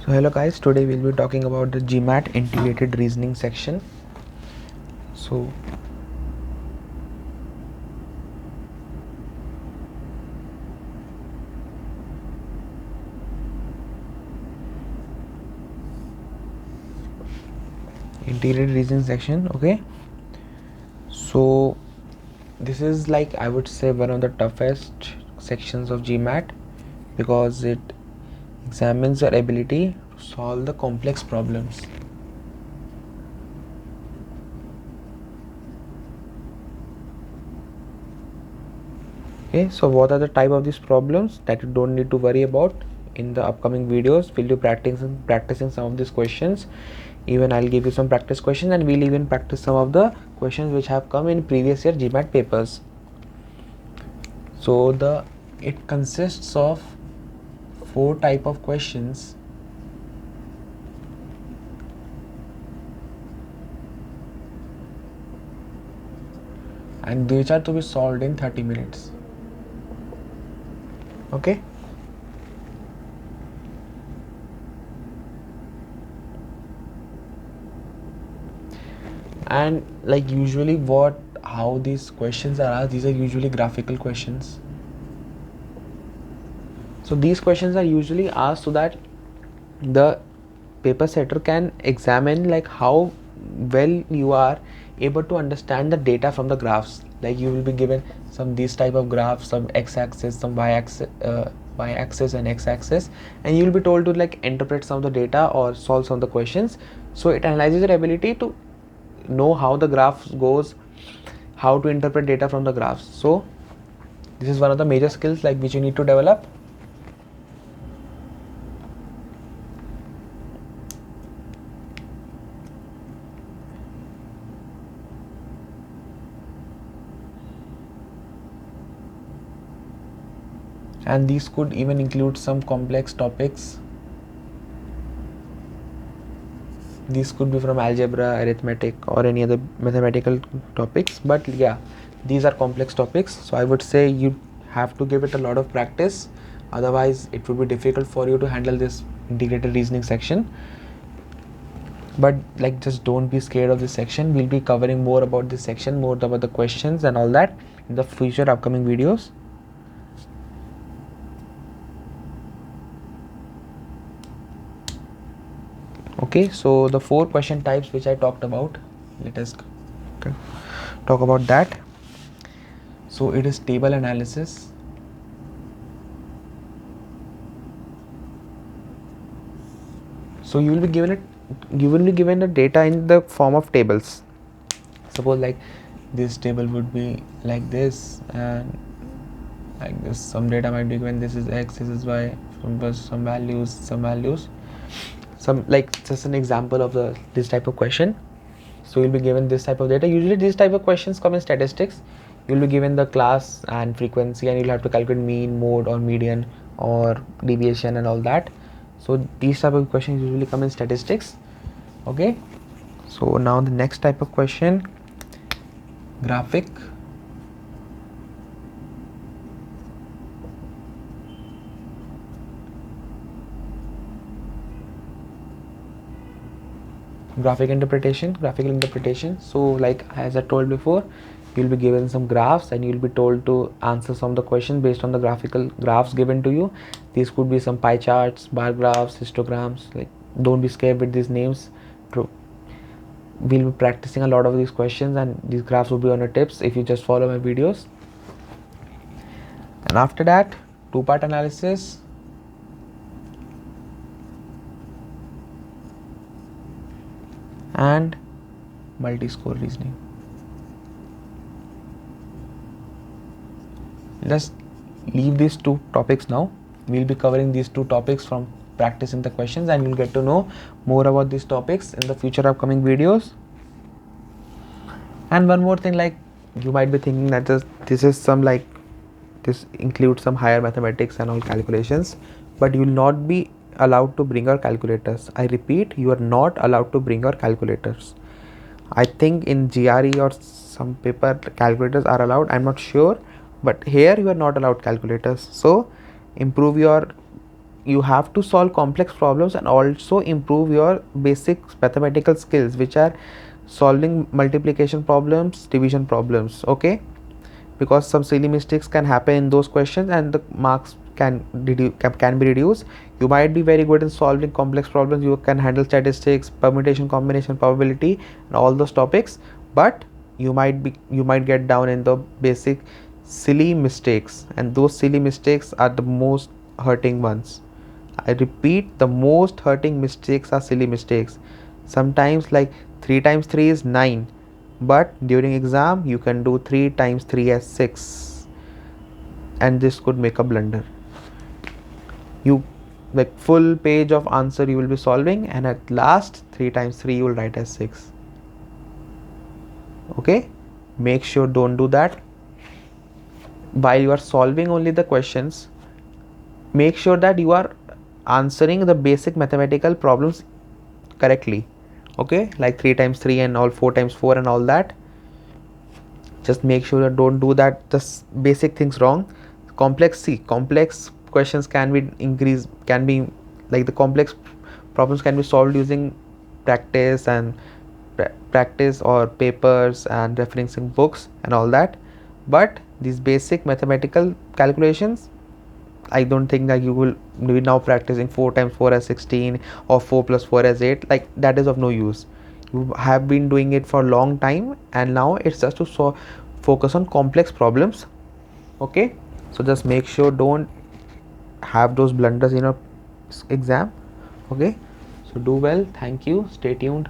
So hello guys, today we'll be talking about the GMAT integrated reasoning section. So integrated reasoning section, okay. So this is like, I would say, one of the toughest sections of GMAT because it examines your ability to solve the complex problems. Okay, so what are the type of these problems that you don't need to worry about? In the upcoming videos we'll be practicing some of these questions. Even I'll give you some practice questions, and we'll even practice some of the questions which have come in previous year GMAT papers. So it consists of 4 type of questions, and these are to be solved in 30 minutes. Okay. And like usually how these questions are asked, these are usually graphical questions. So these questions are usually asked so that the paper setter can examine like how well you are able to understand the data from the graphs. Like you will be given some these type of graphs, some x-axis, some y-axis and x-axis, and you will be told to like interpret some of the data or solve some of the questions. So it analyzes your ability to know how the graph goes, how to interpret data from the graphs. So this is one of the major skills like which you need to develop. And these could even include some complex topics. These could be from algebra, arithmetic, or any other mathematical topics, but yeah, these are complex topics, so I would say you have to give it a lot of practice, otherwise it would be difficult for you to handle this integrated reasoning section. But like, just don't be scared of this section. We'll be covering more about this section, more about the questions and all that in the future upcoming videos. Okay, so the 4 question types which I talked about, let us talk about that. So it is table analysis, so you will be given the data in the form of tables. Suppose like this table would be like this, and like this some data might be given. This is x, this is y, some values, some like just an example of this type of question. So you'll be given this type of data. Usually these type of questions come in statistics. You'll be given the class and frequency, and you'll have to calculate mean, mode, or median, or deviation and all that. So these type of questions usually come in statistics. Okay, so now the next type of question, graphic. Graphical interpretation. So like as I told before, you'll be given some graphs and you'll be told to answer some of the questions based on the graphical graphs given to you. These could be some pie charts, bar graphs, histograms. Like, don't be scared with these names. We'll be practicing a lot of these questions, and these graphs will be on your tips if you just follow my videos. And after that, 2-part analysis, and multi-score reasoning. Let's leave these 2 topics now. We'll be covering these 2 topics from practicing the questions, and you'll get to know more about these topics in the future upcoming videos. And one more thing, like you might be thinking that this includes some higher mathematics and all calculations, but you will not be allowed to bring your calculators. I repeat, you are not allowed to bring your calculators. I think in GRE or some paper calculators are allowed, I'm not sure, but here you are not allowed calculators. So improve your you have to solve complex problems and also improve your basic mathematical skills, which are solving multiplication problems, division problems. Okay, because some silly mistakes can happen in those questions and the marks can be reduced. You might be very good in solving complex problems, you can handle statistics, permutation, combination, probability, and all those topics, but you might get down in the basic silly mistakes, and those silly mistakes are the most hurting ones. I repeat, the most hurting mistakes are silly mistakes. Sometimes, like 3 times 3 is 9, but during exam you can do 3 times 3 as 6, and this could make a blunder. You, like, full page of answer you will be solving, and at last 3 times 3 you will write as 6. Okay, make sure don't do that. While you are solving only the questions, make sure that you are answering the basic mathematical problems correctly. Okay, like 3 times 3 and all, 4 times 4 and all that. Just make sure that don't do that, just basic things wrong. Complex questions can be increased, can be, like, the complex problems can be solved using practice and practice or papers and referencing books and all that, but these basic mathematical calculations, I don't think that you will be now practicing 4 times 4 as 16 or 4 plus 4 as 8. Like, that is of no use. You have been doing it for a long time, and now it's just to focus on complex problems. Okay, so just make sure don't have those blunders in your exam. Okay, so do well. Thank you. Stay tuned.